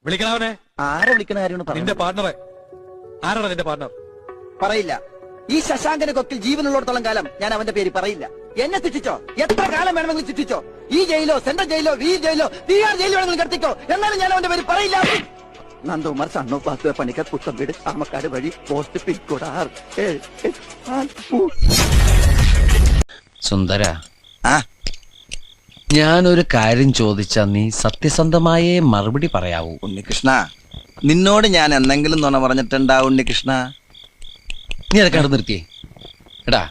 വിളിക്കണവനെ. ആരെ വിളിക്കണ കാര്യമാണ് നിന്റെ പാർട്ണറെ. ആരാണ് നിന്റെ പാർട്ണർ? പറയില്ല. ഈ ശശാങ്കന്റെ കൊക്കിൽ ജീവനുള്ളിടത്തോളം കാലം ഞാൻ അവന്റെ പേര് പറയില്ല. എന്നെ ശിക്ഷിച്ചോ, എത്ര കാലം വേണമെങ്കിലും ശിക്ഷിച്ചോ. ഈ ജയിലോ, സെൻട്രൽ ജയിലോ, വി ജയിലോ, തീഹാർ ജയിലോ വേണമെങ്കിലും കടത്തിക്കോ. എന്നാലും ഞാൻ അവന്റെ പേര് പറയില്ല. നന്ദകുമാർ സണ്ണോ പാത്തുവ പണിക്കർ പുത്തം വീട് ആമക്കാട് വഴി പോസ്റ്റ് പിൻകോഡ് 6. സുന്ദര, ഞാനൊരു കാര്യം ചോദിച്ചാ നീ സത്യസന്ധമായേ മറുപടി പറയാവൂ. ഉണ്ണികൃഷ്ണ, നിന്നോട് ഞാൻ എന്തെങ്കിലും നുണ പറഞ്ഞിട്ടുണ്ടാ ഉണ്ണികൃഷ്ണ? നീ അതൊക്കെ നിർത്തിയേ. എടാ,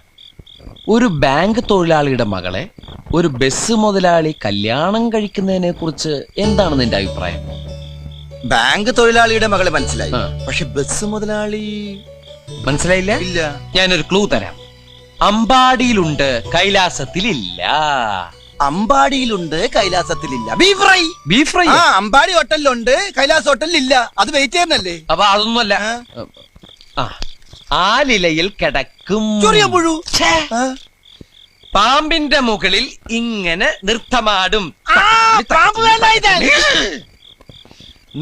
ഒരു ബാങ്ക് തൊഴിലാളിയുടെ മകളെ ഒരു ബസ് മുതലാളി കല്യാണം കഴിക്കുന്നതിനെ കുറിച്ച് എന്താണ് നിന്റെ അഭിപ്രായം? ബാങ്ക് തൊഴിലാളിയുടെ മകളെ മനസ്സിലായി, ആ. പക്ഷെ ബസ് മുതലാളി മനസ്സിലായില്ല? ഇല്ല. ഞാനൊരു ക്ലൂ തരാം. അമ്പാടിയിലുണ്ട്, കൈലാസത്തിലില്ല. അമ്പാടിയിലുണ്ട്, കൈലാസത്തിലില്ല. Beef fry. Beef fry. ആ, അമ്പാടി ഹോട്ടലിലുണ്ട്, കൈലാസ് ഹോട്ടലിലില്ല. അത് വെയിറ്റ് ചെയ്യുന്നല്ലേ? അപ്പൊ അതൊന്നുമല്ല. ആ, ആലിലയിൽ കിടക്കും ചൊറിയ പുഴു. പാമ്പിന്റെ മുകളിൽ ഇങ്ങനെ നൃത്തമാടും.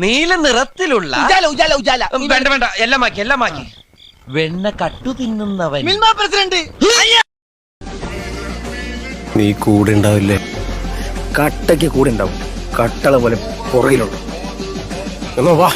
നീല നിറത്തിലുള്ള ഉജാല ഉജാല. വേണ്ട വേണ്ട, എല്ലാം മാക്കി എല്ലാം മാക്കി. വെണ്ണ കട്ടു തിന്നുന്നവൻ. മിൽമ പ്രസിഡന്റ്. നീ കൂടെ ഉണ്ടാവില്ലേ? കട്ടയ്ക്ക് കൂടെ ഉണ്ടാവും, കട്ടള പോലെ പുറകിലുണ്ട്. എന്നോ വാ.